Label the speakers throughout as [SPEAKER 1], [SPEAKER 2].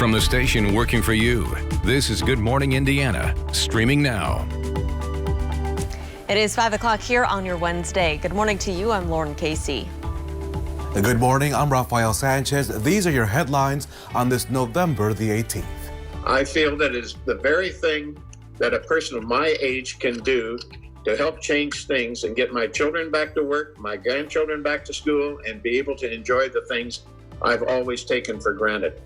[SPEAKER 1] From the station working for you, this is Good Morning Indiana, streaming now.
[SPEAKER 2] It is 5 o'clock here on your Wednesday. Good morning to you. I'm Lauren Casey.
[SPEAKER 3] Good morning. I'm Rafael Sanchez. These are your headlines on this November the 18th.
[SPEAKER 4] I feel that is the very thing that a person of my age can do to help change things and get my children back to work, my grandchildren back to school, and be able to enjoy the things I've always taken for granted.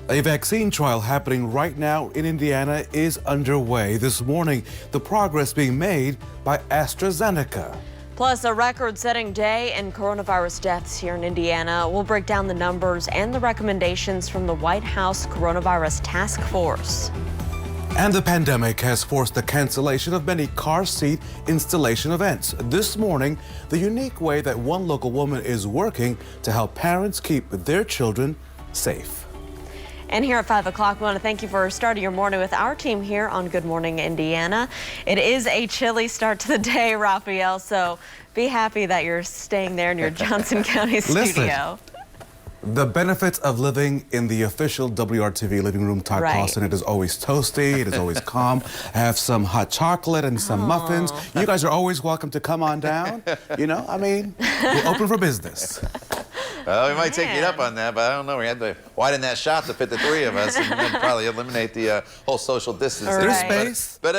[SPEAKER 3] A vaccine trial happening right now in Indiana is underway. This morning, the progress being made by AstraZeneca.
[SPEAKER 2] Plus, a record-setting day in coronavirus deaths here in Indiana. We'll break down the numbers and the recommendations from the White House Coronavirus Task Force.
[SPEAKER 3] And the pandemic has forced the cancellation of many car seat installation events. This morning, the unique way that one local woman is working to help parents keep their children safe.
[SPEAKER 2] And here at 5 o'clock, we want to thank you for starting your morning with our team here on Good Morning Indiana. It is a chilly start to the day, Rafael, so be happy that you're staying there in your Johnson County studio.
[SPEAKER 3] The benefits of living in the official WRTV living room, Todd Clausen, it is always toasty, it is always calm. I have some hot chocolate and some muffins. You guys are always welcome to come on down. You know, I mean, we're open for business.
[SPEAKER 5] Well, we might take you up on that, but I don't know. We had to widen that shot to fit the three of us and then probably eliminate the whole social distancing.
[SPEAKER 3] There's space.
[SPEAKER 5] But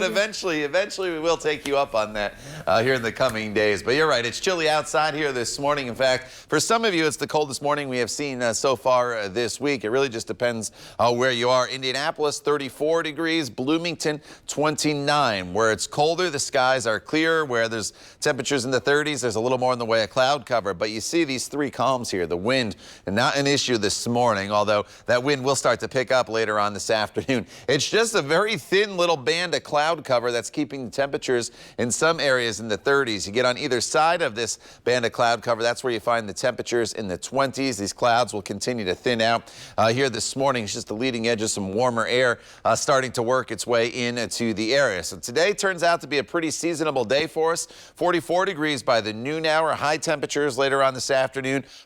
[SPEAKER 5] eventually we will take you up on that here in the coming days. But you're right, it's chilly outside here this morning. In fact, for some of you, it's the coldest morning we have seen so far this week. It really just depends where you are. Indianapolis, 34 degrees. Bloomington, 29. Where it's colder, the skies are clear. Where there's temperatures in the 30s, there's a little more in the way of cloud cover. But you see these three columns here. The wind, not an issue this morning, although that wind will start to pick up later on this afternoon. It's just a very thin little band of cloud cover that's keeping the temperatures in some areas in the 30s. You get on either side of this band of cloud cover, that's where you find the temperatures in the 20s. These clouds will continue to thin out here this morning. It's just the leading edge of some warmer air starting to work its way into the area. So today turns out to be a pretty seasonable day for us. 44 degrees by the noon hour. High temperatures later on this afternoon.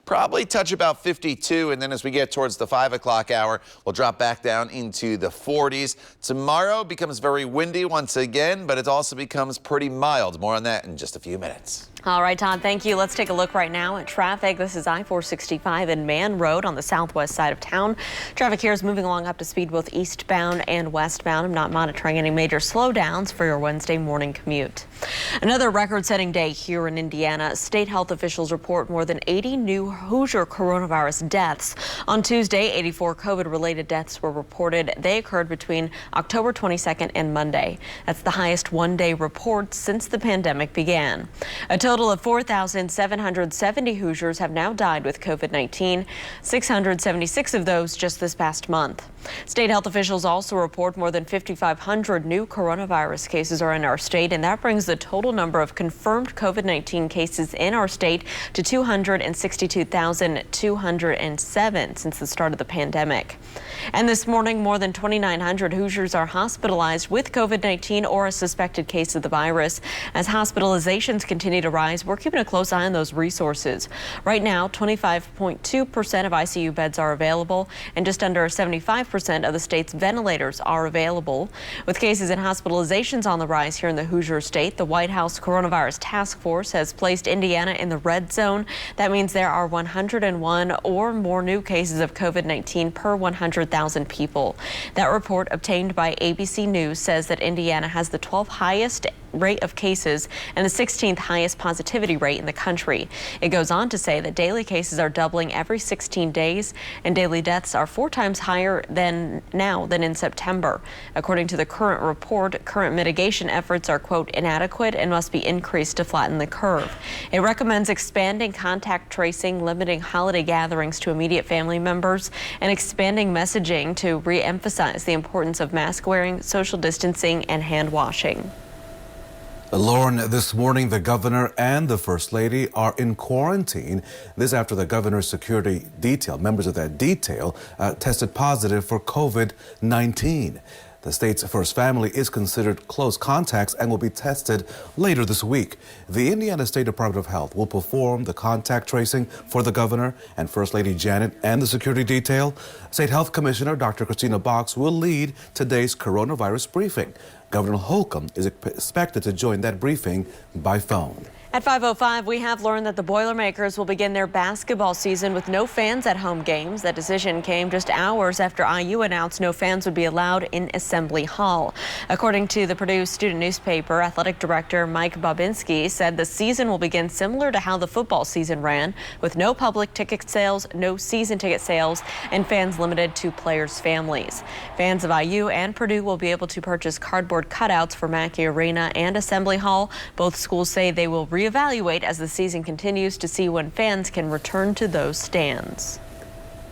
[SPEAKER 5] Probably touch about 52, and then as we get towards the 5 o'clock hour, we'll drop back down into the 40s. Tomorrow becomes very windy once again, but it also becomes pretty mild. More on that in just a few minutes.
[SPEAKER 2] All right, Todd, thank you. Let's take a look right now at traffic. This is I-465 and Man Road on the southwest side of town. Traffic here is moving along up to speed both eastbound and westbound. I'm not monitoring any major slowdowns for your Wednesday morning commute. Another record-setting day here in Indiana. State health officials report more than 80 new Hoosier coronavirus deaths. On Tuesday, 84 COVID-related deaths were reported. They occurred between October 22nd and Monday. That's the highest one-day report since the pandemic began. A total of 4,770 Hoosiers have now died with COVID-19, 676 of those just this past month. State health officials also report more than 5,500 new coronavirus cases are in our state, and that brings the total number of confirmed COVID-19 cases in our state to 262,207 since the start of the pandemic. And this morning, more than 2,900 Hoosiers are hospitalized with COVID-19 or a suspected case of the virus. As hospitalizations continue to rise, we're keeping a close eye on those resources. Right now, 25.2% of ICU beds are available, and just under 75% of the state's ventilators are available. With cases and hospitalizations on the rise here in the Hoosier state, the White House Coronavirus Task Force has placed Indiana in the red zone. That means there are 101 or more new cases of COVID-19 per 100,000 people. That report obtained by ABC News says that Indiana has the 12th highest rate of cases and the 16th highest positivity rate in the country. It goes on to say that daily cases are doubling every 16 days and daily deaths are 4 times higher than in September. According to the current report, current mitigation efforts are, quote, inadequate and must be increased to flatten the curve. It recommends expanding contact tracing, limiting holiday gatherings to immediate family members, and expanding messaging to re-emphasize the importance of mask wearing, social distancing, and hand washing.
[SPEAKER 3] Lauren, this morning the governor and the first lady are in quarantine. This after the governor's security detail, members of that detail, tested positive for COVID-19. The state's first family is considered close contacts and will be tested later this week. The Indiana State Department of Health will perform the contact tracing for the governor and First Lady Janet and the security detail. State Health Commissioner Dr. Christina Box will lead today's coronavirus briefing. Governor Holcomb is expected to join that briefing by phone.
[SPEAKER 2] At 5:05, we have learned that the Boilermakers will begin their basketball season with no fans at home games. That decision came just hours after IU announced no fans would be allowed in Assembly Hall. According to the Purdue Student Newspaper, athletic director Mike Bobinski said the season will begin similar to how the football season ran, with no public ticket sales, no season ticket sales, and fans limited to players' families. Fans of IU and Purdue will be able to purchase cardboard cutouts for Mackey Arena and Assembly Hall. Both schools say they will reevaluate as the season continues to see when fans can return to those stands.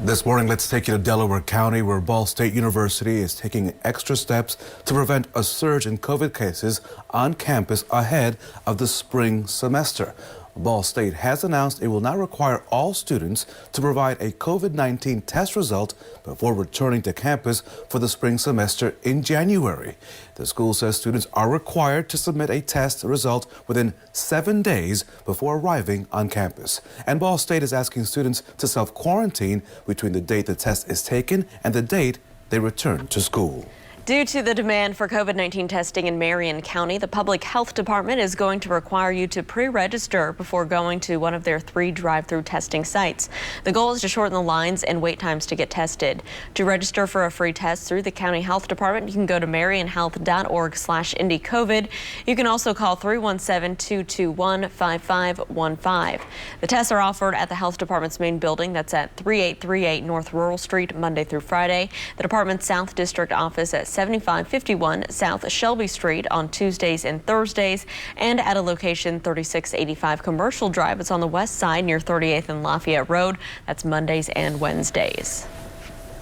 [SPEAKER 3] This morning, let's take you to Delaware County, where Ball State University is taking extra steps to prevent a surge in COVID cases on campus ahead of the spring semester. Ball State has announced it will now require all students to provide a COVID-19 test result before returning to campus for the spring semester in January. The school says students are required to submit a test result within 7 days before arriving on campus. And Ball State is asking students to self-quarantine between the date the test is taken and the date they return to school.
[SPEAKER 2] Due to the demand for COVID-19 testing in Marion County, the Public Health Department is going to require you to pre-register before going to one of their 3 drive-through testing sites. The goal is to shorten the lines and wait times to get tested. To register for a free test through the County Health Department, you can go to marionhealth.org/IndyCovid. You can also call 317-221-5515. The tests are offered at the Health Department's main building. That's at 3838 North Rural Street, Monday through Friday. The department's South District office at 7551 South Shelby Street on Tuesdays and Thursdays, and at a location 3685 Commercial Drive. It's on the west side near 38th and Lafayette Road. That's Mondays and Wednesdays.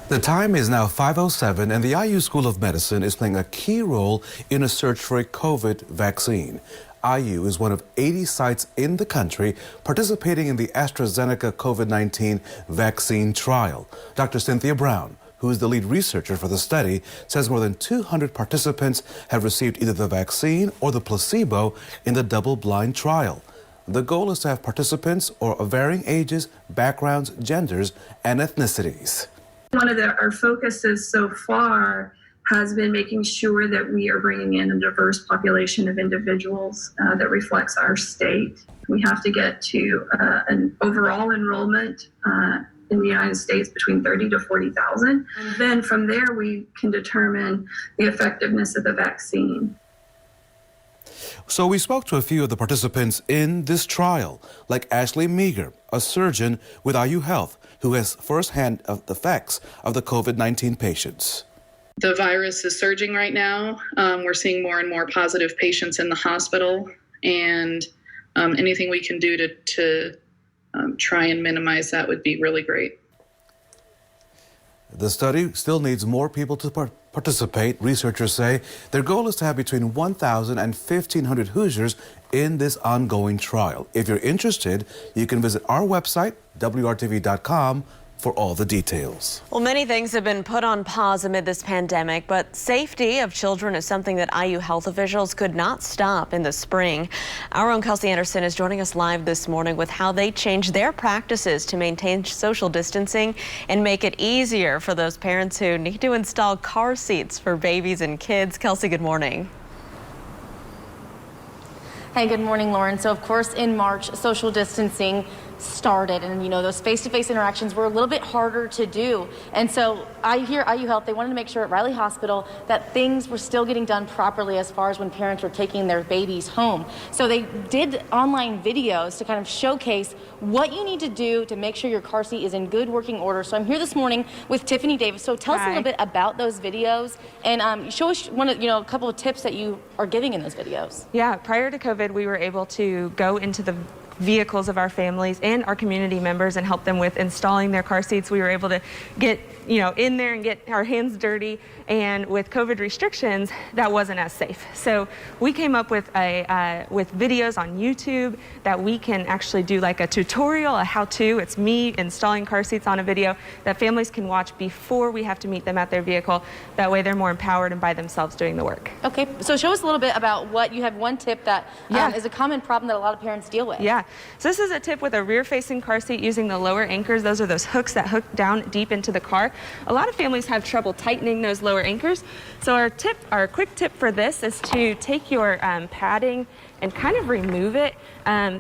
[SPEAKER 3] The time is now 5:07, and the IU School of Medicine is playing a key role in a search for a COVID vaccine. IU is one of 80 sites in the country participating in the AstraZeneca COVID-19 vaccine trial. Dr. Cynthia Brown, who is the lead researcher for the study, says more than 200 participants have received either the vaccine or the placebo in the double-blind trial. The goal is to have participants of varying ages, backgrounds, genders, and ethnicities.
[SPEAKER 6] One of our focuses so far has been making sure that we are bringing in a diverse population of individuals that reflects our state. We have to get to an overall enrollment in the United States between 30 to 40,000. And then from there, we can determine the effectiveness of the vaccine.
[SPEAKER 3] So we spoke to a few of the participants in this trial, like Ashley Meager, a surgeon with IU Health, who has firsthand effects of the COVID-19 patients.
[SPEAKER 7] The virus is surging right now. We're seeing more and more positive patients in the hospital, and anything we can do to try and minimize that would be really great.
[SPEAKER 3] The study still needs more people to participate. Researchers say their goal is to have between 1,000 and 1,500 Hoosiers in this ongoing trial. If you're interested, you can visit our website, WRTV.com, for all the details.
[SPEAKER 2] Well, many things have been put on pause amid this pandemic, but safety of children is something that IU health officials could not stop in the spring. Our own Kelsey Anderson is joining us live this morning with how they changed their practices to maintain social distancing and make it easier for those parents who need to install car seats for babies and kids. Kelsey, good morning.
[SPEAKER 8] Hey, good morning, Lauren. So, of course, in March, social distancing started, and those face-to-face interactions were a little bit harder to do. And so IU Health, they wanted to make sure at Riley Hospital that things were still getting done properly as far as when parents were taking their babies home. So they did online videos to kind of showcase what you need to do to make sure your car seat is in good working order. So I'm here this morning with Tiffany Davis. So tell us a little bit about those videos, and show us a couple of tips that you are giving in those videos.
[SPEAKER 9] Yeah, prior to COVID, we were able to go into the vehicles of our families and our community members and help them with installing their car seats. We were able to get in there and get our hands dirty, and with COVID restrictions, that wasn't as safe. So we came up with with videos on YouTube that we can actually do like a tutorial, a how-to. It's me installing car seats on a video that families can watch before we have to meet them at their vehicle. That way they're more empowered and by themselves doing the work.
[SPEAKER 8] Okay, so show us a little bit about what you have. One tip that is a common problem that a lot of parents deal with.
[SPEAKER 9] Yeah, so this is a tip with a rear-facing car seat using the lower anchors. Those are those hooks that hook down deep into the car. A lot of families have trouble tightening those lower anchors. So our quick tip for this is to take your padding and kind of remove it.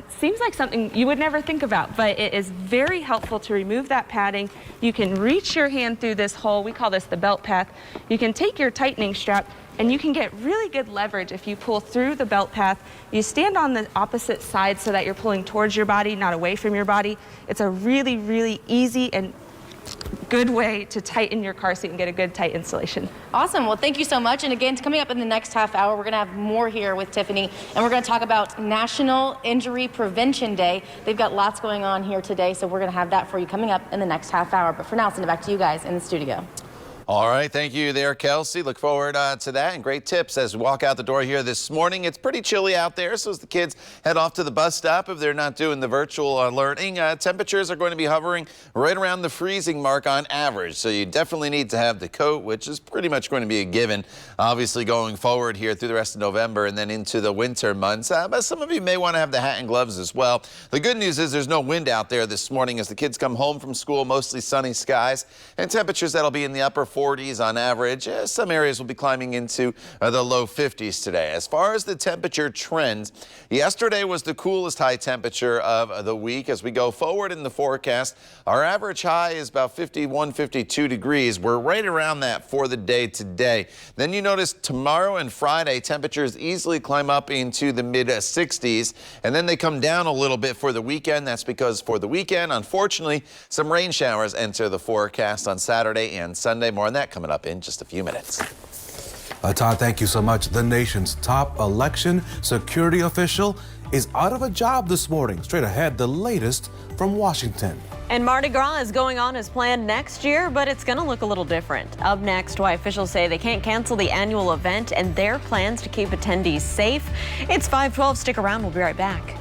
[SPEAKER 9] Seems like something you would never think about, but it is very helpful to remove that padding. You can reach your hand through this hole. We call this the belt path. You can take your tightening strap and you can get really good leverage if you pull through the belt path. You stand on the opposite side so that you're pulling towards your body, not away from your body. It's a really, really easy and good way to tighten your car seat and get a good tight installation.
[SPEAKER 8] Awesome. Well, thank you so much. And again, coming up in the next half hour, we're going to have more here with Tiffany, and we're going to talk about National Injury Prevention Day. They've got lots going on here today, so we're going to have that for you coming up in the next half hour. But for now, I'll send it back to you guys in the studio.
[SPEAKER 5] All right, thank you there, Kelsey. Look forward to that, and great tips as we walk out the door here this morning. It's pretty chilly out there, so as the kids head off to the bus stop, if they're not doing the virtual learning, temperatures are going to be hovering right around the freezing mark on average. So you definitely need to have the coat, which is pretty much going to be a given, obviously going forward here through the rest of November and then into the winter months. But some of you may want to have the hat and gloves as well. The good news is there's no wind out there this morning as the kids come home from school, mostly sunny skies, and temperatures that'll be in the upper 40s on average. Some areas will be climbing into the low 50s today. As far as the temperature trends, yesterday was the coolest high temperature of the week. As we go forward in the forecast, our average high is about 51, 52 degrees. We're right around that for the day today. Then you notice tomorrow and Friday, temperatures easily climb up into the mid 60s, and then they come down a little bit for the weekend. That's because for the weekend, unfortunately, some rain showers enter the forecast on Saturday and Sunday. More on that coming up in just a few minutes.
[SPEAKER 3] Todd, thank you so much. The nation's top election security official is out of a job this morning. Straight ahead, the latest from Washington.
[SPEAKER 2] And Mardi Gras is going on as planned next year, but it's going to look a little different. Up next, why officials say they can't cancel the annual event and their plans to keep attendees safe. It's 5:12. Stick around. We'll be right back.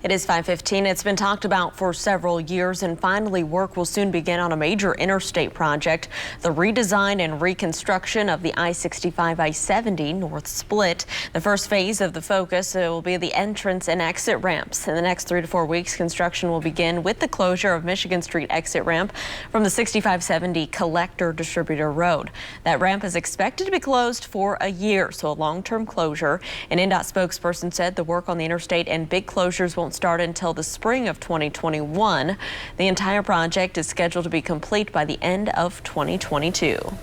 [SPEAKER 2] It is 5:15. It's been talked about for several years, and finally work will soon begin on a major interstate project, the redesign and reconstruction of the I-65, I-70 North Split. The first phase of the focus will be the entrance and exit ramps. In the next 3 to 4 weeks, construction will begin with the closure of Michigan Street exit ramp from the 6570 Collector Distributor Road. That ramp is expected to be closed for a year, so a long-term closure. An INDOT spokesperson said the work on the interstate and big closures won't start until the spring of 2021. The entire project is scheduled to be complete by the end of 2022.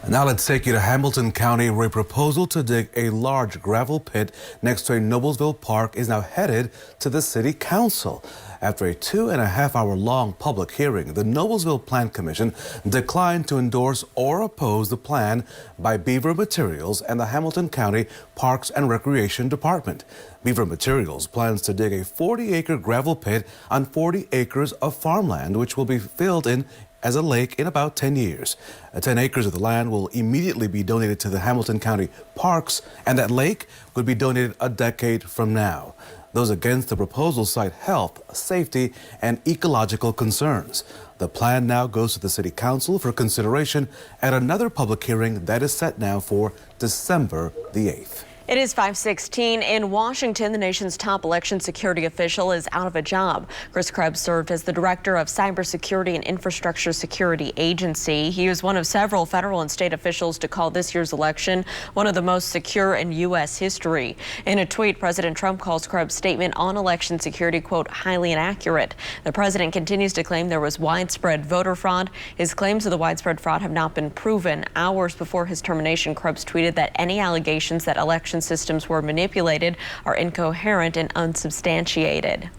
[SPEAKER 3] Now let's take you to Hamilton County, where a proposal to dig a large gravel pit next to a Noblesville park is now headed to the city council. After a 2.5-hour-long public hearing, the Noblesville Plan Commission declined to endorse or oppose the plan by Beaver Materials and the Hamilton County Parks and Recreation Department. Beaver Materials plans to dig a 40-acre gravel pit on 40 acres of farmland, which will be filled in as a lake in about 10 years. 10 acres of the land will immediately be donated to the Hamilton County Parks, and that lake would be donated a decade from now. Those against the proposal cite health, safety, and ecological concerns. The plan now goes to the City Council for consideration at another public hearing that is set now for December the 8th.
[SPEAKER 2] It is 5:16. In Washington, the nation's top election security official is out of a job. Chris Krebs served as the director of Cybersecurity and Infrastructure Security Agency. He was one of several federal and state officials to call this year's election one of the most secure in U.S. history. In a tweet, President Trump calls Krebs' statement on election security, quote, highly inaccurate. The president continues to claim there was widespread voter fraud. His claims of the widespread fraud have not been proven. Hours before his termination, Krebs tweeted that any allegations that election production systems were manipulated are incoherent and unsubstantiated.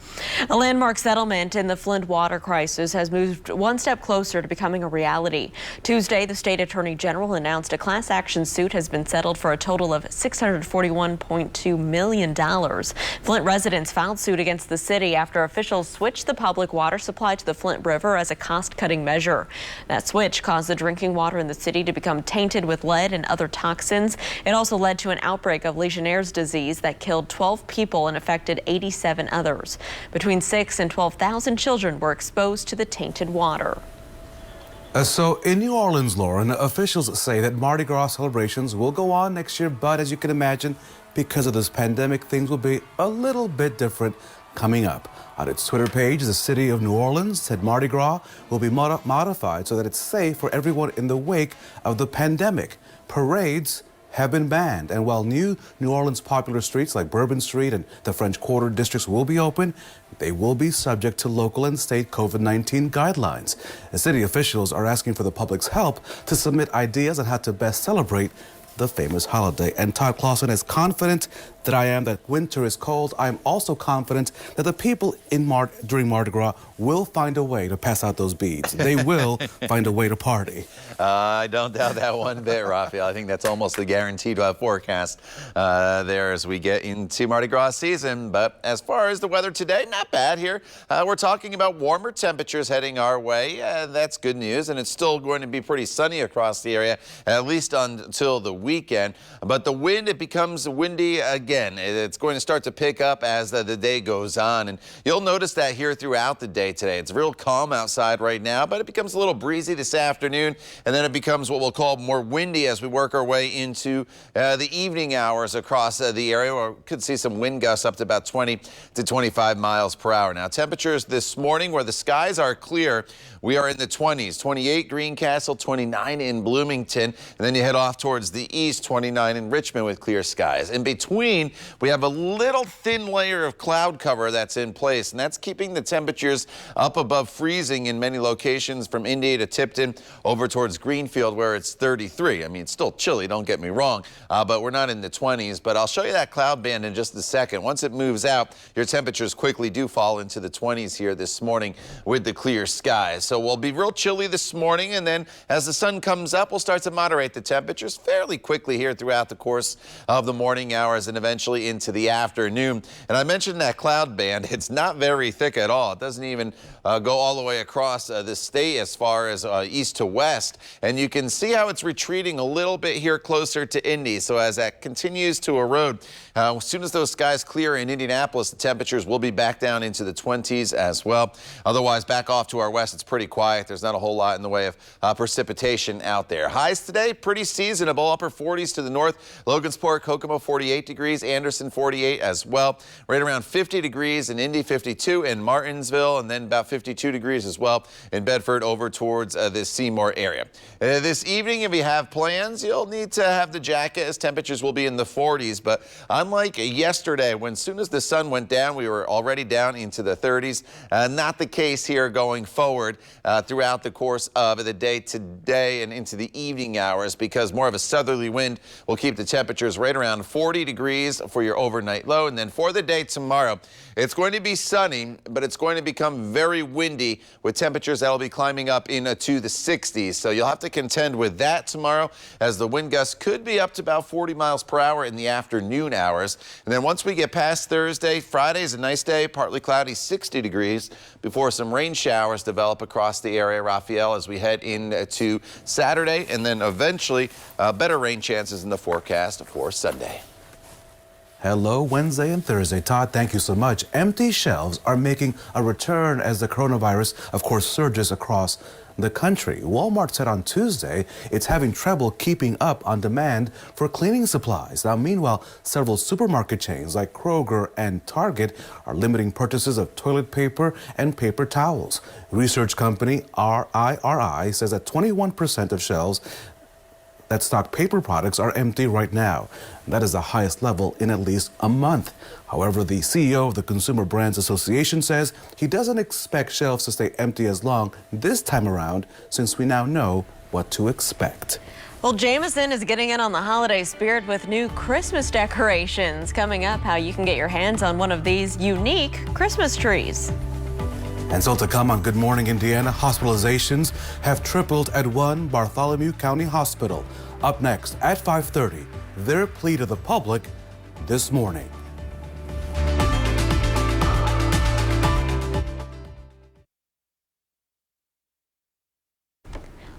[SPEAKER 2] A landmark settlement in the Flint water crisis has moved one step closer to becoming a reality. Tuesday, the state attorney general announced a class action suit has been settled for a total of $641.2 million. Flint residents filed suit against the city after officials switched the public water supply to the Flint River as a cost-cutting measure. That switch caused the drinking water in the city to become tainted with lead and other toxins. It also led to an outbreak of Legionnaire's disease that killed 12 people and affected 87 others. Between 6,000 and 12,000 children were exposed to the tainted water.
[SPEAKER 3] So in New Orleans, Lauren, officials say that Mardi Gras celebrations will go on next year, but as you can imagine, because of this pandemic, things will be a little bit different coming up. On its Twitter page, the city of New Orleans said Mardi Gras will be modified so that it's safe for everyone in the wake of the pandemic. Parades have been banned, and while New Orleans popular streets like Bourbon Street and the French Quarter districts will be open, they will be subject to local and state COVID-19 guidelines. The city officials are asking for the public's help to submit ideas on how to best celebrate the famous holiday. And Todd Clausen, as confident that I am that winter is cold, I am also confident that the people during Mardi Gras will find a way to pass out those beads. They will find a way to party.
[SPEAKER 5] I don't doubt that one bit, Raphael. I think that's almost a guaranteed forecast there as we get into Mardi Gras season. But as far as the weather today, not bad here. We're talking about warmer temperatures heading our way. That's good news, and it's still going to be pretty sunny across the area, at least until the weekend. But the wind, it becomes windy again. It's going to start to pick up as the day goes on, and you'll notice that here throughout the day today. It's real calm outside right now, but it becomes a little breezy this afternoon, and then it becomes what we'll call more windy as we work our way into the evening hours across the area, where we could see some wind gusts up to about 20 to 25 miles per hour. Now, temperatures this morning where the skies are clear, we are in the 20s, 28 Greencastle, 29 in Bloomington, and then you head off towards the east, 29 in Richmond with clear skies. In between, we have a little thin layer of cloud cover that's in place, and that's keeping the temperatures up above freezing in many locations from Indy to Tipton over towards Greenfield, where it's 33. I mean, it's still chilly, don't get me wrong, but we're not in the 20s. But I'll show you that cloud band in just a second. Once it moves out, your temperatures quickly do fall into the 20s here this morning with the clear skies. So we'll be real chilly this morning, and then as the sun comes up, we'll start to moderate the temperatures fairly quickly here throughout the course of the morning hours and eventually into the afternoon. And I mentioned that cloud band. It's not very thick at all. It doesn't even go all the way across the state as far as east to west. And you can see how it's retreating a little bit here closer to Indy. So as that continues to erode, as soon as those skies clear in Indianapolis, the temperatures will be back down into the 20s as well. Otherwise, back off to our west, it's pretty quiet. There's not a whole lot in the way of precipitation out there. Highs today, pretty seasonable. Upper 40s to the north. Logansport, Kokomo, 48 degrees. Anderson, 48 as well. Right around 50 degrees in Indy, 52 in Martinsville, and then about 52 degrees as well in Bedford over towards the Seymour area. This evening, if you have plans, you'll need to have the jacket as temperatures will be in the 40s. But unlike yesterday, when as soon as the sun went down, we were already down into the 30s. Not the case here going forward throughout the course of the day today and into the evening hours, because more of a southerly wind will keep the temperatures right around 40 degrees for your overnight low. And then for the day tomorrow, it's going to be sunny, but it's going to become very windy with temperatures that will be climbing up into the 60s. So you'll have to contend with that tomorrow, as the wind gusts could be up to about 40 miles per hour in the afternoon hours. And then once we get past Thursday, Friday is a nice day, partly cloudy, 60 degrees, before some rain showers develop across the area, Raphael, as we head into Saturday, and then eventually better rain chances in the forecast for Sunday.
[SPEAKER 3] Hello, Wednesday and Thursday. Todd, thank you so much. Empty shelves are making a return as the coronavirus, of course, surges across the country. Walmart said on Tuesday it's having trouble keeping up on demand for cleaning supplies. Now, meanwhile, several supermarket chains like Kroger and Target are limiting purchases of toilet paper and paper towels. Research company RIRI says that 21% of shelves that stock paper products are empty right now. That is the highest level in at least a month. However, the CEO of the Consumer Brands Association says he doesn't expect shelves to stay empty as long this time around, since we now know what to expect.
[SPEAKER 2] Well, Jameson is getting in on the holiday spirit with new Christmas decorations. Coming up, how you can get your hands on one of these unique Christmas trees.
[SPEAKER 3] And so to come on Good Morning Indiana, hospitalizations have tripled at one Bartholomew County hospital. Up next at 5:30, their plea to the public this morning.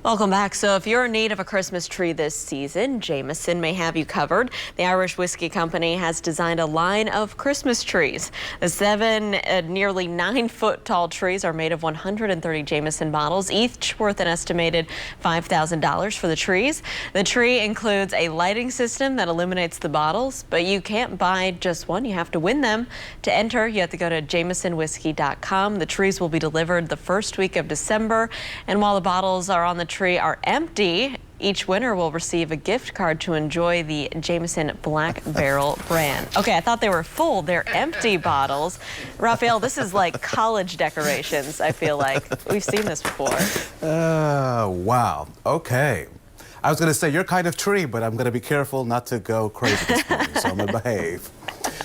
[SPEAKER 2] Welcome back. So if you're in need of a Christmas tree this season, Jameson may have you covered. The Irish Whiskey Company has designed a line of Christmas trees. The 7 nearly 9-foot tall trees are made of 130 Jameson bottles, each worth an estimated $5,000 for the trees. The tree includes a lighting system that illuminates the bottles, but you can't buy just one. You have to win them. To enter, you have to go to jamesonwhiskey.com. The trees will be delivered the first week of December, and while the bottles are on the tree are empty, each winner will receive a gift card to enjoy the Jameson Black Barrel brand. Okay, I thought they were full. They're empty bottles. Raphael, this is like college decorations, I feel like. We've seen this before.
[SPEAKER 3] Wow. Okay. I was going to say your kind of tree, but I'm going to be careful not to go crazy this morning, so I'm going to behave.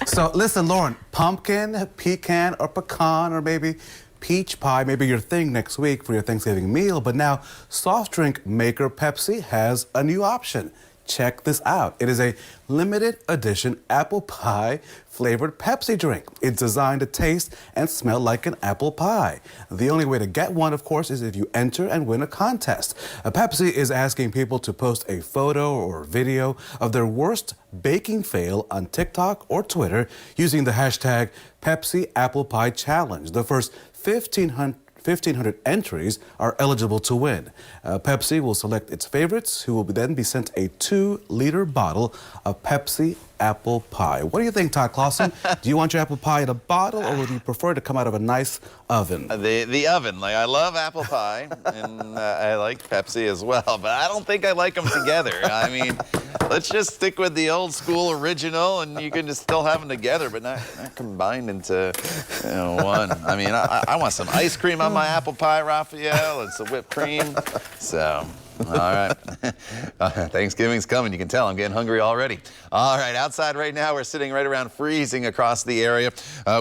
[SPEAKER 3] So listen, Lauren, pumpkin, pecan, or pecan, or maybe peach pie may be your thing next week for your Thanksgiving meal, but now soft drink maker Pepsi has a new option. Check this out. It is a limited edition apple pie flavored Pepsi drink. It's designed to taste and smell like an apple pie. The only way to get one, of course, is if you enter and win a contest. Pepsi is asking people to post a photo or video of their worst baking fail on TikTok or Twitter using the hashtag Pepsi Apple Pie Challenge. The first 1,500 entries are eligible to win. Pepsi will select its favorites, who will then be sent a 2-liter bottle of Pepsi apple pie. What do you think, Todd Clausen? Do you want your apple pie in a bottle, or would you prefer to come out of a nice oven?
[SPEAKER 5] The oven. Like, I love apple pie, and I like Pepsi as well, but I don't think I like them together. I mean, let's just stick with the old school original, and you can just still have them together, but not combined into one. I mean, I want some ice cream on my apple pie, Raphael, and some whipped cream. So, all right. Thanksgiving's coming. You can tell I'm getting hungry already. All right, outside right now, we're sitting right around freezing across the area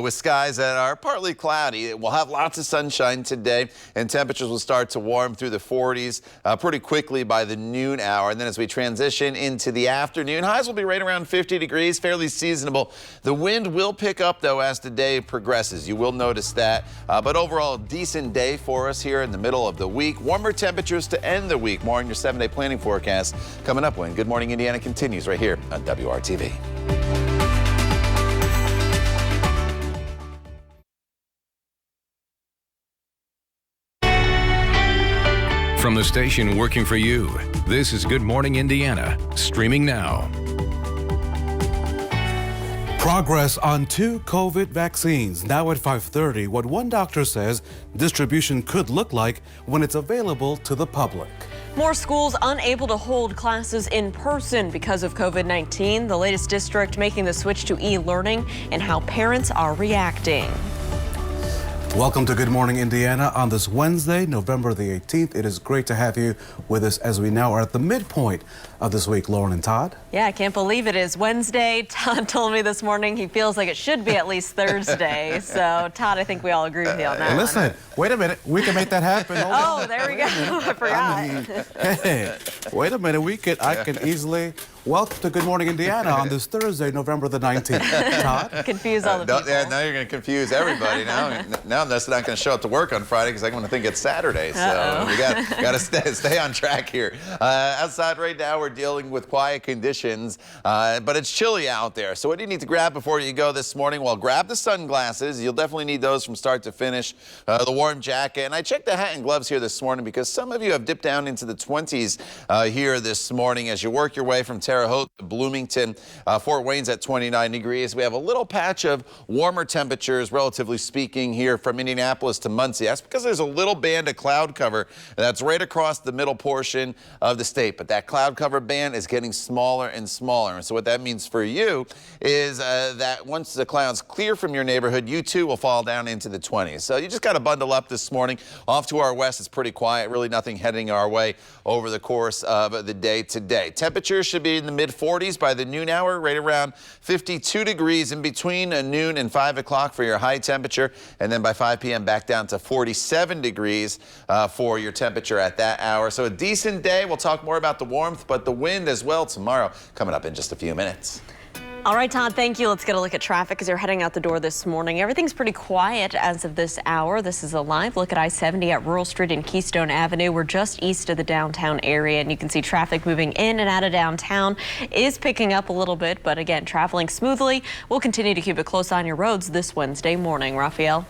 [SPEAKER 5] with skies that are partly cloudy. We'll have lots of sunshine today, and temperatures will start to warm through the 40s pretty quickly by the noon hour. And then as we transition into the afternoon, highs will be right around 50 degrees, fairly seasonable. The wind will pick up, though, as the day progresses. You will notice that. But overall, a decent day for us here in the middle of the week. Warmer temperatures to end the week. More on your 7-day planning forecast coming up when Good Morning Indiana continues right here on WRTV.
[SPEAKER 1] From the station working for you, this is Good Morning Indiana, streaming now.
[SPEAKER 3] Progress on 2 COVID vaccines. Now at 5:30, what one doctor says distribution could look like when it's available to the public.
[SPEAKER 2] More schools unable to hold classes in person because of COVID-19. The latest district making the switch to e-learning and how parents are reacting.
[SPEAKER 3] Welcome to Good Morning Indiana on this Wednesday, November the 18th. It is great to have you with us as we now are at the midpoint of this week, Lauren and Todd.
[SPEAKER 2] Yeah, I can't believe it is Wednesday. Todd told me this morning he feels like it should be at least Thursday. So, Todd, I think we all agree with you on that.
[SPEAKER 3] Listen, wait a minute. We can make that happen.
[SPEAKER 2] Oh, there we go. I forgot.
[SPEAKER 3] Hey, wait a minute. I can easily welcome to Good Morning Indiana on this Thursday, November the 19th. Todd?
[SPEAKER 2] Confuse all the people.
[SPEAKER 5] Yeah, now you're going to confuse everybody. Now I'm just not going to show up to work on Friday because I'm going to think it's Saturday. So we got to stay on track here. Outside right now, we're dealing with quiet conditions, but it's chilly out there. So what do you need to grab before you go this morning? Well, grab the sunglasses. You'll definitely need those from start to finish. The warm jacket. And I checked the hat and gloves here this morning because some of you have dipped down into the 20s here this morning as you work your way from Terre Terre Haute, Bloomington. Fort Wayne's at 29 degrees. We have a little patch of warmer temperatures, relatively speaking, here from Indianapolis to Muncie. That's because there's a little band of cloud cover that's right across the middle portion of the state. But that cloud cover band is getting smaller and smaller. And so what that means for you is that once the clouds clear from your neighborhood, you too will fall down into the 20s. So you just got to bundle up this morning. Off to our west, it's pretty quiet. Really nothing heading our way over the course of the day today. Temperatures should be in the mid-40s by the noon hour, right around 52 degrees in between noon and 5 o'clock for your high temperature. And then by 5 p.m. back down to 47 degrees for your temperature at that hour. So a decent day. We'll talk more about the warmth, but the wind as well tomorrow, coming up in just a few minutes.
[SPEAKER 2] All right, Todd, thank you. Let's get a look at traffic as you're heading out the door this morning. Everything's pretty quiet as of this hour. This is a live look at I-70 at Rural Street and Keystone Avenue. We're just east of the downtown area, and you can see traffic moving in and out of downtown is picking up a little bit, but again, traveling smoothly. We'll continue to keep a close eye on your roads this Wednesday morning. Raphael.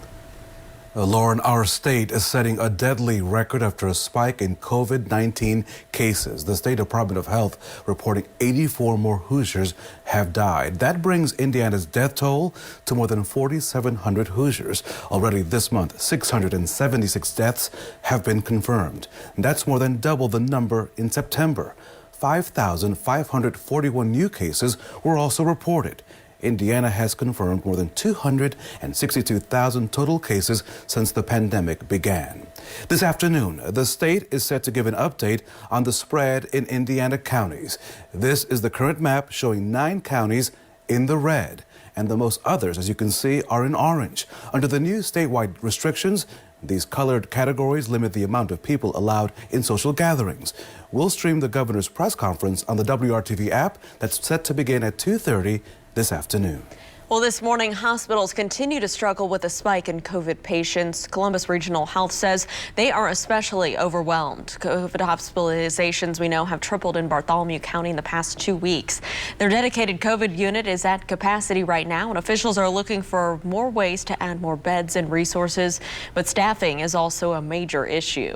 [SPEAKER 3] Lauren, our state is setting a deadly record after a spike in COVID-19 cases. The State Department of Health reporting 84 more Hoosiers have died. That brings Indiana's death toll to more than 4,700 Hoosiers. Already this month, 676 deaths have been confirmed. That's more than double the number in September. 5,541 new cases were also reported. Indiana has confirmed more than 262,000 total cases since the pandemic began. This afternoon, the state is set to give an update on the spread in Indiana counties. This is the current map showing 9 counties in the red, and the most others, as you can see, are in orange. Under the new statewide restrictions, these colored categories limit the amount of people allowed in social gatherings. We'll stream the governor's press conference on the WRTV app that's set to begin at 2:30 this afternoon.
[SPEAKER 2] Well, this morning, hospitals continue to struggle with a spike in COVID patients. Columbus Regional Health says they are especially overwhelmed. COVID hospitalizations, we know, have tripled in Bartholomew County in the past 2 weeks. Their dedicated COVID unit is at capacity right now, and officials are looking for more ways to add more beds and resources. But staffing is also a major issue.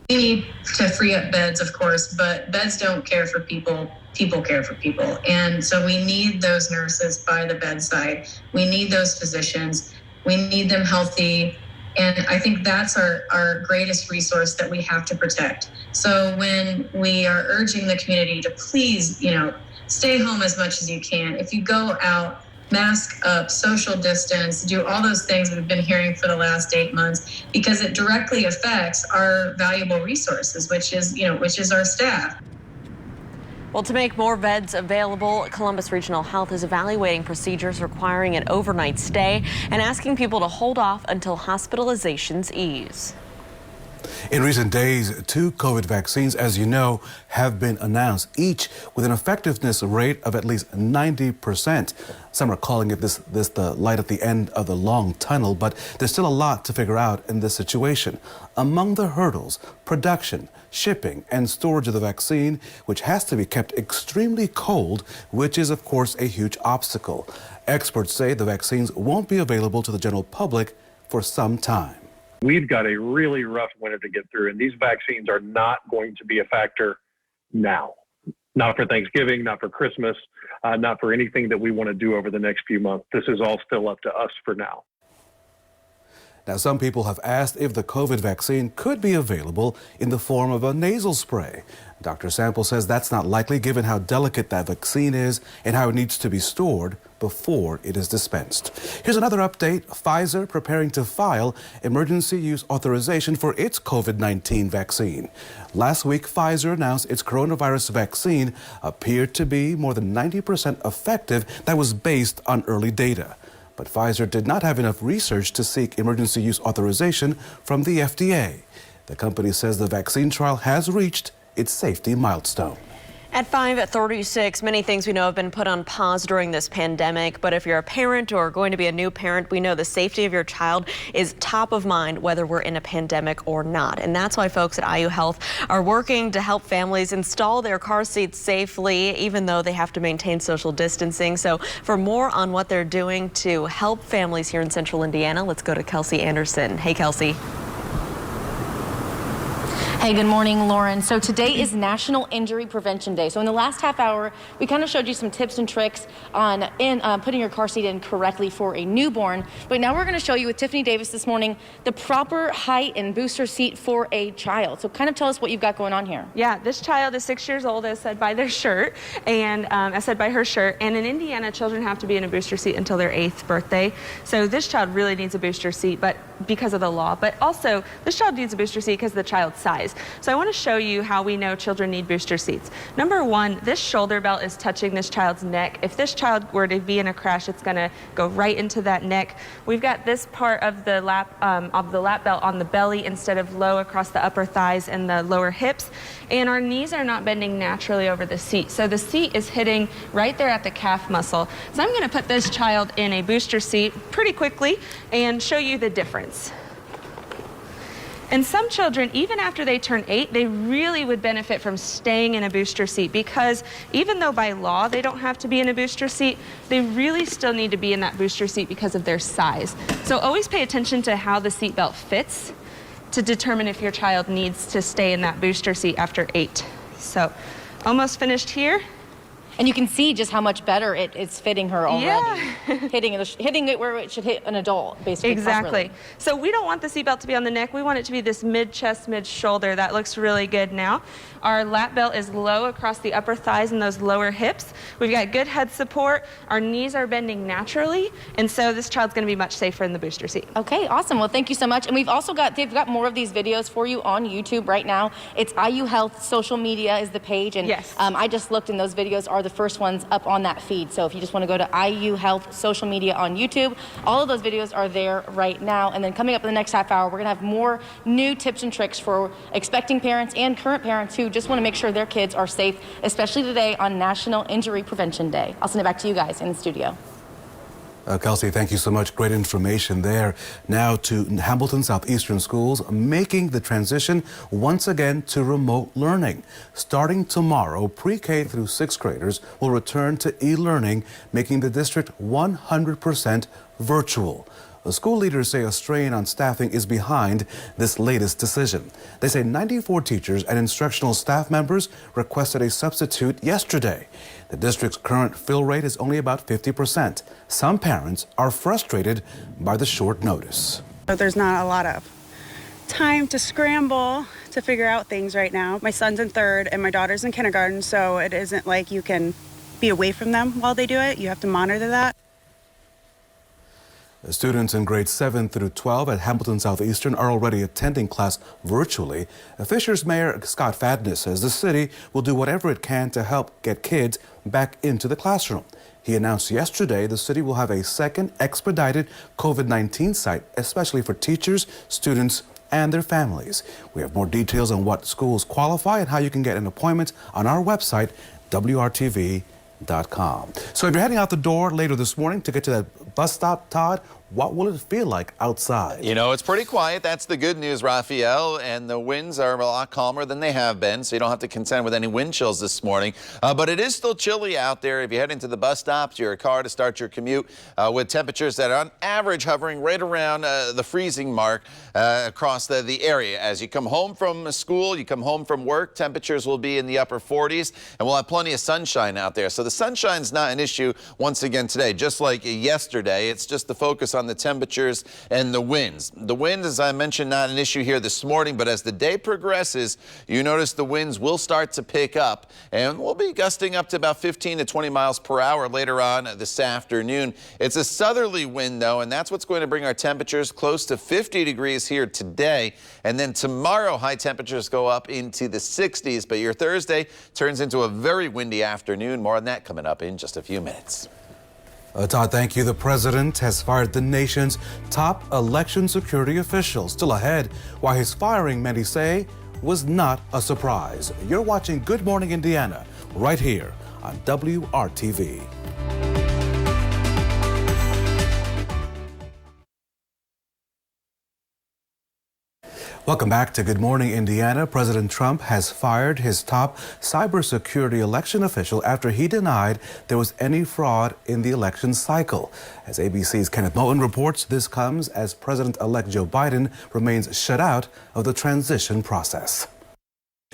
[SPEAKER 10] We need to free up beds, of course, but beds don't care for people. People care for people. And so we need those nurses by the bedside. We need those physicians. We need them healthy. And I think that's our greatest resource that we have to protect. So when we are urging the community to please, stay home as much as you can. If you go out, mask up, social distance, do all those things we've been hearing for the last 8 months, because it directly affects our valuable resources, which is our staff.
[SPEAKER 2] Well, to make more beds available, Columbus Regional Health is evaluating procedures requiring an overnight stay and asking people to hold off until hospitalizations ease.
[SPEAKER 3] In recent days, 2 COVID vaccines, as you know, have been announced, each with an effectiveness rate of at least 90%. Some are calling it this the light at the end of the long tunnel, but there's still a lot to figure out in this situation. Among the hurdles, production, shipping, and storage of the vaccine, which has to be kept extremely cold, which is, of course, a huge obstacle. Experts say the vaccines won't be available to the general public for some time.
[SPEAKER 11] We've got a really rough winter to get through, and these vaccines are not going to be a factor now. Not for Thanksgiving, not for Christmas, not for anything that we want to do over the next few months. This is all still up to us for now.
[SPEAKER 3] Now, some people have asked if the COVID vaccine could be available in the form of a nasal spray. Dr. Sample says that's not likely given how delicate that vaccine is and how it needs to be stored before it is dispensed. Here's another update. Pfizer preparing to file emergency use authorization for its COVID-19 vaccine. Last week, Pfizer announced its coronavirus vaccine appeared to be more than 90% effective. That was based on early data. But Pfizer did not have enough research to seek emergency use authorization from the FDA. The company says the vaccine trial has reached its safety milestone.
[SPEAKER 2] At 5:36, many things we know have been put on pause during this pandemic, but if you're a parent or going to be a new parent, we know the safety of your child is top of mind whether we're in a pandemic or not. And that's why folks at IU Health are working to help families install their car seats safely, even though they have to maintain social distancing. So for more on what they're doing to help families here in Central Indiana, let's go to Kelsey Anderson. Hey, Kelsey.
[SPEAKER 8] Hey, good morning, Lauren. So today is National Injury Prevention Day. So in the last half hour, we kind of showed you some tips and tricks on putting your car seat in correctly for a newborn. But now we're going to show you with Tiffany Davis this morning the proper height and booster seat for a child. So kind of tell us what you've got going on here.
[SPEAKER 9] Yeah, this child is 6 years old, as said by their shirt, and as said by her shirt. And in Indiana, children have to be in a booster seat until their 8th birthday. So this child really needs a booster seat, but because of the law. But also, this child needs a booster seat because of the child's size. So I want to show you how we know children need booster seats. Number one, this shoulder belt is touching this child's neck. If this child were to be in a crash, it's going to go right into that neck. We've got this part of the lap belt on the belly instead of low across the upper thighs and the lower hips. And our knees are not bending naturally over the seat. So the seat is hitting right there at the calf muscle. So I'm going to put this child in a booster seat pretty quickly and show you the difference. And some children, even after they turn 8, they really would benefit from staying in a booster seat, because even though by law they don't have to be in a booster seat, they really still need to be in that booster seat because of their size. So always pay attention to how the seatbelt fits to determine if your child needs to stay in that booster seat after 8. So almost finished here.
[SPEAKER 8] And you can see just how much better it's fitting her already.
[SPEAKER 9] Yeah.
[SPEAKER 8] hitting it where it should hit an adult, basically.
[SPEAKER 9] Exactly.
[SPEAKER 8] Properly.
[SPEAKER 9] So we don't want the seatbelt to be on the neck. We want it to be this mid-chest, mid-shoulder. That looks really good now. Our lap belt is low across the upper thighs and those lower hips. We've got good head support. Our knees are bending naturally. And so this child's going to be much safer in the booster seat.
[SPEAKER 8] Okay, awesome. Well, thank you so much. And they've got more of these videos for you on YouTube right now. It's IU Health social media is the page. And
[SPEAKER 9] yes.
[SPEAKER 8] I just looked, and those videos are the first ones up on that feed. So if you just want to go to IU Health social media on YouTube, all of those videos are there right now. And then coming up in the next half hour, we're going to have more new tips and tricks for expecting parents and current parents who just want to make sure their kids are safe, especially today on National Injury Prevention Day. I'll send it back to you guys in the studio.
[SPEAKER 3] Kelsey, thank you so much. Great information there. Now to Hamilton Southeastern Schools, making the transition once again to remote learning. Starting tomorrow, pre-K through 6th graders will return to e-learning, making the district 100% virtual. The school leaders say a strain on staffing is behind this latest decision. They say 94 teachers and instructional staff members requested a substitute yesterday. The district's current fill rate is only about 50%. Some parents are frustrated by the short notice.
[SPEAKER 12] There's not a lot of time to scramble to figure out things right now. My son's in 3rd and my daughter's in kindergarten, so it isn't like you can be away from them while they do it. You have to monitor that.
[SPEAKER 3] The students in grades 7 through 12 at Hamilton Southeastern are already attending class virtually. Fisher's Mayor Scott Fadness says the city will do whatever it can to help get kids back into the classroom. He announced yesterday the city will have a second expedited COVID-19 site, especially for teachers, students, and their families. We have more details on what schools qualify and how you can get an appointment on our website, WRTV.com. So if you're heading out the door later this morning to get to that bus stop, Todd, what will it feel like outside?
[SPEAKER 5] You know, it's pretty quiet. That's the good news, Raphael. And the winds are a lot calmer than they have been, so you don't have to contend with any wind chills this morning. But it is still chilly out there if you head into the bus stop to your car to start your commute, with temperatures that are on average hovering right around the freezing mark across the area. As you come home from school, you come home from work, temperatures will be in the upper 40s, and we'll have plenty of sunshine out there. So the sunshine's not an issue once again today. Just like yesterday, it's just the focus on the temperatures and the winds. The wind, as I mentioned, not an issue here this morning, but as the day progresses, you notice the winds will start to pick up, and we'll be gusting up to about 15 to 20 miles per hour later on this afternoon. It's a southerly wind, though, and that's what's going to bring our temperatures close to 50 degrees here today. And then tomorrow, high temperatures go up into the 60s, but your Thursday turns into a very windy afternoon. More on that coming up in just a few minutes.
[SPEAKER 3] Todd, thank you. The president has fired the nation's top election security official. Still ahead, why his firing, many say, was not a surprise. You're watching Good Morning Indiana right here on WRTV. Welcome back to Good Morning Indiana. President Trump has fired his top cybersecurity election official after he denied there was any fraud in the election cycle. As ABC's Kenneth Moten reports, this comes as President-elect Joe Biden remains shut out of the transition process.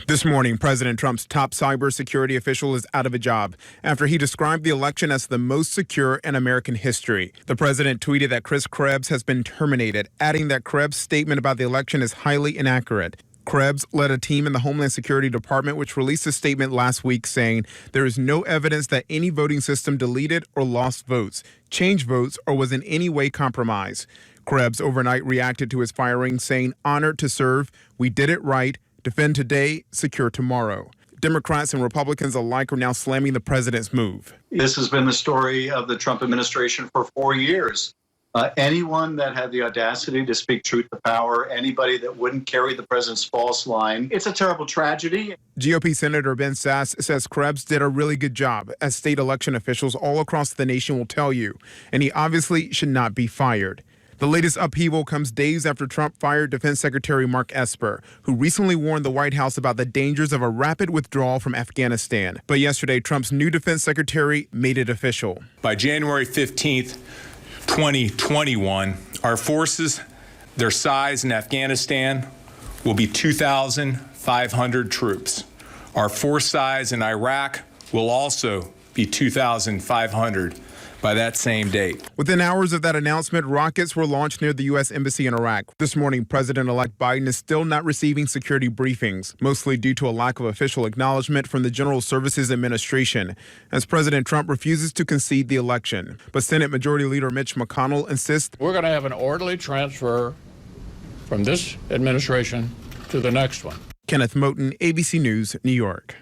[SPEAKER 13] This morning, President Trump's top cybersecurity official is out of a job after he described the election as the most secure in American history. The president tweeted that Chris Krebs has been terminated, adding that Krebs' statement about the election is highly inaccurate. Krebs led a team in the Homeland Security Department which released a statement last week saying there is no evidence that any voting system deleted or lost votes, changed votes, or was in any way compromised. Krebs overnight reacted to his firing, saying, "Honored to serve. We did it right. Defend today, secure tomorrow." Democrats and Republicans alike are now slamming the president's move.
[SPEAKER 14] This has been the story of the Trump administration for 4 years. Anyone that had the audacity to speak truth to power, anybody that wouldn't carry the president's false line, it's a terrible tragedy.
[SPEAKER 13] GOP Senator Ben Sasse says Krebs did a really good job, as state election officials all across the nation will tell you, and he obviously should not be fired. The latest upheaval comes days after Trump fired Defense Secretary Mark Esper, who recently warned the White House about the dangers of a rapid withdrawal from Afghanistan. But yesterday, Trump's new defense secretary made it official.
[SPEAKER 15] By January 15th, 2021, our forces, their size in Afghanistan will be 2,500 troops. Our force size in Iraq will also be 2,500 by that same date.
[SPEAKER 13] Within hours of that announcement, rockets were launched near the U.S. Embassy in Iraq. This morning, President-elect Biden is still not receiving security briefings, mostly due to a lack of official acknowledgement from the General Services Administration, as President Trump refuses to concede the election. But Senate Majority Leader Mitch McConnell insists
[SPEAKER 16] we're going to have an orderly transfer from this administration to the next one.
[SPEAKER 13] Kenneth Moten, ABC News, New York.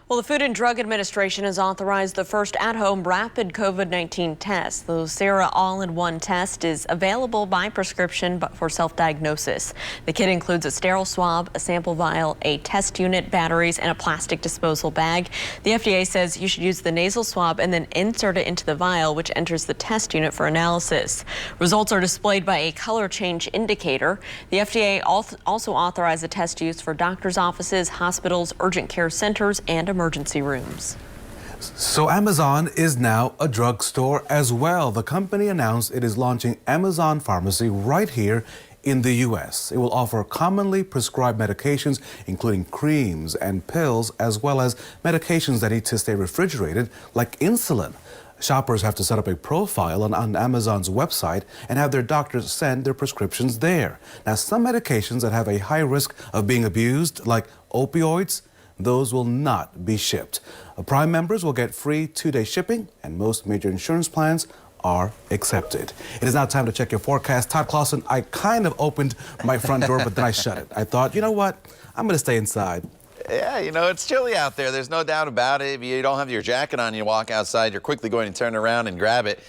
[SPEAKER 2] Well, the Food and Drug Administration has authorized the first at-home rapid COVID-19 test. The Lucira all-in-one test is available by prescription but for self-diagnosis. The kit includes a sterile swab, a sample vial, a test unit, batteries, and a plastic disposal bag. The FDA says you should use the nasal swab and then insert it into the vial, which enters the test unit for analysis. Results are displayed by a color change indicator. The FDA also authorized the test use for doctors' offices, hospitals, urgent care centers, and emergency rooms.
[SPEAKER 3] So Amazon is now a drugstore as well. The company announced it is launching Amazon Pharmacy right here in the U.S. It will offer commonly prescribed medications, including creams and pills, as well as medications that need to stay refrigerated, like insulin. Shoppers have to set up a profile on Amazon's website and have their doctors send their prescriptions there. Now, some medications that have a high risk of being abused, like opioids, those will not be shipped. Prime members will get free 2-day shipping, and most major insurance plans are accepted. It is now time to check your forecast. Todd Clausen, I kind of opened my front door, but then I shut it. I thought, you know what? I'm going to stay inside.
[SPEAKER 5] Yeah, you know, it's chilly out there. There's no doubt about it. If you don't have your jacket on, you walk outside, you're quickly going to turn around and grab it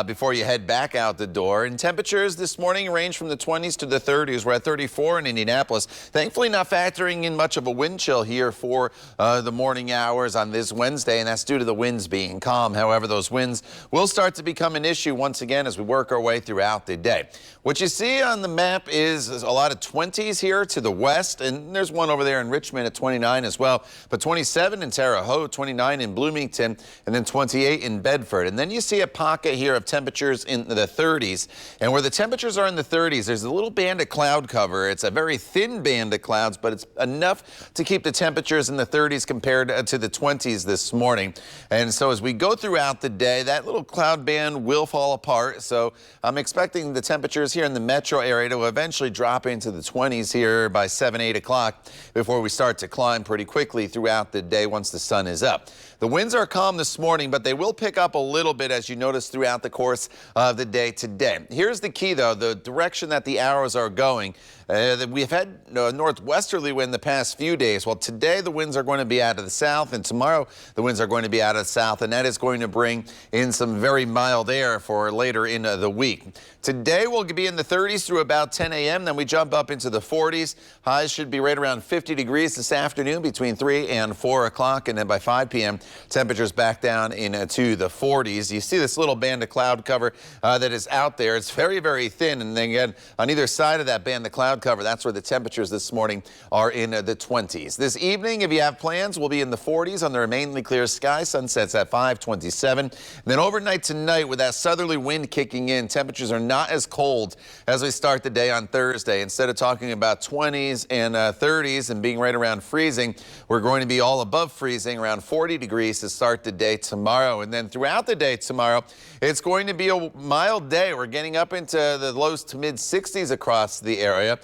[SPEAKER 5] before you head back out the door. And temperatures this morning range from the 20s to the 30s. We're at 34 in Indianapolis. Thankfully, not factoring in much of a wind chill here for the morning hours on this Wednesday, and that's due to the winds being calm. However, those winds will start to become an issue once again as we work our way throughout the day. What you see on the map is a lot of 20s here to the west, and there's one over there in Richmond at 29 as well, but 27 in Terre Haute, 29 in Bloomington, and then 28 in Bedford. And then you see a pocket here of temperatures in the 30s, and where the temperatures are in the 30s, there's a little band of cloud cover. It's a very thin band of clouds, but it's enough to keep the temperatures in the 30s compared to the 20s this morning. And so as we go throughout the day, that little cloud band will fall apart. So I'm expecting the temperatures here in the metro area to eventually drop into the 20s here by 7, 8 o'clock before we start to climb pretty quickly throughout the day once the sun is up. The winds are calm this morning, but they will pick up a little bit as you notice throughout the course of the day today. Here's the key, though, the direction that the arrows are going. We've had northwesterly wind the past few days. Well, today the winds are going to be out of the south, and tomorrow the winds are going to be out of the south, and that is going to bring in some very mild air for later in the week. Today we'll be in the 30s through about 10 a.m. Then we jump up into the 40s. Highs should be right around 50 degrees this afternoon between 3 and 4 o'clock. And then by 5 p.m., temperatures back down into the 40s. You see this little band of cloud cover that is out there. It's very, very thin. And then again, on either side of that band of cloud cover, that's where the temperatures this morning are in the 20s. This evening, if you have plans, we'll be in the 40s under a mainly clear sky. Sunsets at 5:27. And then overnight tonight, with that southerly wind kicking in, temperatures are not as cold as we start the day on Thursday. Instead of talking about 20s and 30s and being right around freezing, freezing. We're going to be all above freezing, around 40 degrees to start the day tomorrow. And then throughout the day tomorrow, it's going to be a mild day. We're getting up into the lows to mid 60s across the area.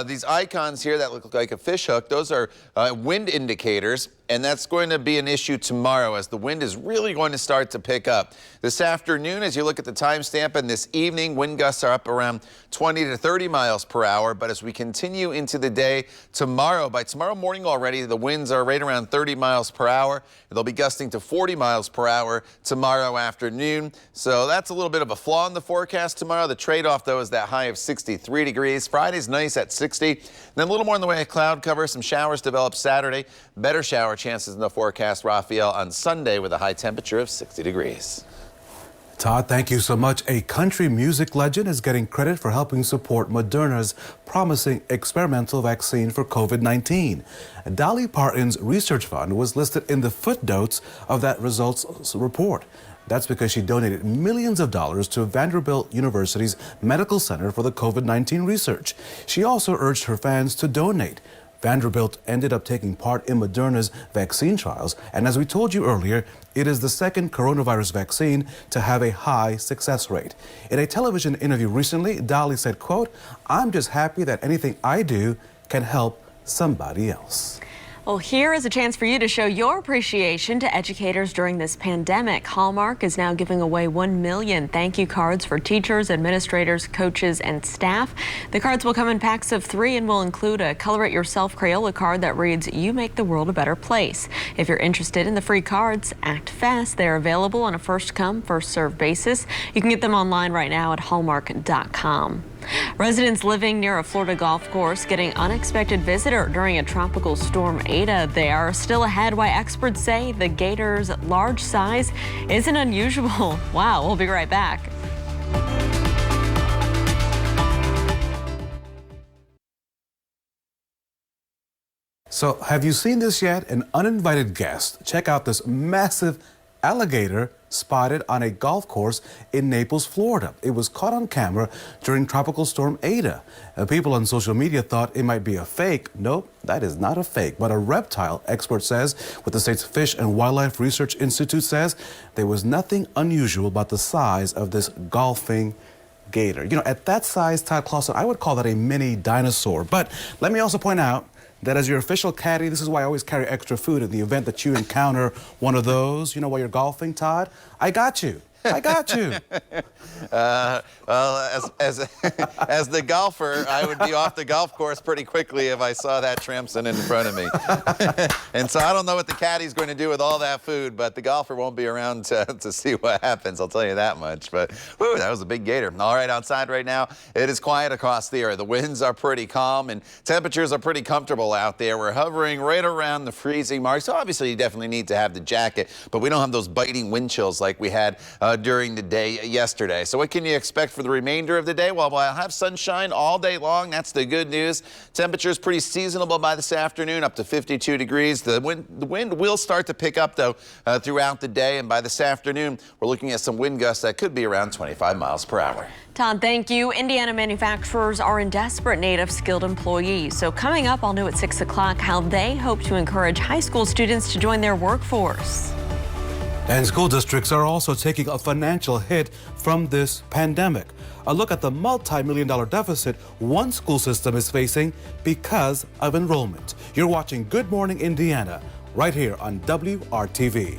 [SPEAKER 5] These icons here that look like a fish hook, those are wind indicators. And that's going to be an issue tomorrow as the wind is really going to start to pick up. This afternoon, as you look at the timestamp, and this evening, wind gusts are up around 20 to 30 miles per hour. But as we continue into the day tomorrow, by tomorrow morning already, the winds are right around 30 miles per hour. They'll be gusting to 40 miles per hour tomorrow afternoon. So that's a little bit of a flaw in the forecast tomorrow. The trade-off, though, is that high of 63 degrees. Friday's nice at 60. Then a little more in the way of cloud cover. Some showers develop Saturday. Better shower chances in the forecast, Raphael, on Sunday with a high temperature of 60 degrees.
[SPEAKER 3] Todd, thank you so much. A country music legend is getting credit for helping support Moderna's promising experimental vaccine for COVID-19. Dolly Parton's research fund was listed in the footnotes of that results report. That's because she donated millions of dollars to Vanderbilt University's Medical Center for the COVID-19 research. She also urged her fans to donate. Vanderbilt ended up taking part in Moderna's vaccine trials, and as we told you earlier, it is the second coronavirus vaccine to have a high success rate. In a television interview recently, Dolly said, quote, "I'm just happy that anything I do can help somebody else."
[SPEAKER 2] Well, here is a chance for you to show your appreciation to educators during this pandemic. Hallmark is now giving away 1 million thank you cards for teachers, administrators, coaches, and staff. The cards will come in packs of 3 and will include a Color It Yourself Crayola card that reads, "You make the world a better place." If you're interested in the free cards, act fast. They're available on a first-come, first-served basis. You can get them online right now at hallmark.com. Residents living near a Florida golf course getting unexpected visitor during a tropical storm Ada. They are still ahead why experts say the gator's large size isn't unusual. Wow, we'll be right back.
[SPEAKER 3] So have you seen this yet? An uninvited guest. Check out this massive alligator spotted on a golf course in Naples, Florida. It was caught on camera during Tropical Storm Ada. People on social media thought it might be a fake. Nope, that is not a fake, but a reptile, expert says, with the state's Fish and Wildlife Research Institute says there was nothing unusual about the size of this golfing gator. You know, at that size, Todd Clausen, I would call that a mini dinosaur. But let me also point out that as your official caddy, this is why I always carry extra food in the event that you encounter one of those, you know, while you're golfing, Todd. I got you. I got you.
[SPEAKER 5] Well, as the golfer, I would be off the golf course pretty quickly if I saw that Tramson in front of me. And so I don't know what the caddy's going to do with all that food, but the golfer won't be around to see what happens, I'll tell you that much. But, whew, that was a big gator. All right, outside right now, it is quiet across the area. The winds are pretty calm, and temperatures are pretty comfortable out there. We're hovering right around the freezing mark, so obviously you definitely need to have the jacket, but we don't have those biting wind chills like we had during the day yesterday. So what can you expect for the remainder of the day? Well, we'll have sunshine all day long. That's the good news. Temperatures pretty seasonable by this afternoon, up to 52 degrees. The wind will start to pick up, though, throughout the day. And by this afternoon, we're looking at some wind gusts that could be around 25 miles per hour.
[SPEAKER 2] Todd, thank you. Indiana manufacturers are in desperate need of skilled employees. So coming up, I'll know at 6 o'clock how they hope to encourage high school students to join their workforce.
[SPEAKER 3] And school districts are also taking a financial hit from this pandemic. A look at the multi-million-dollar deficit one school system is facing because of enrollment. You're watching Good Morning Indiana right here on WRTV.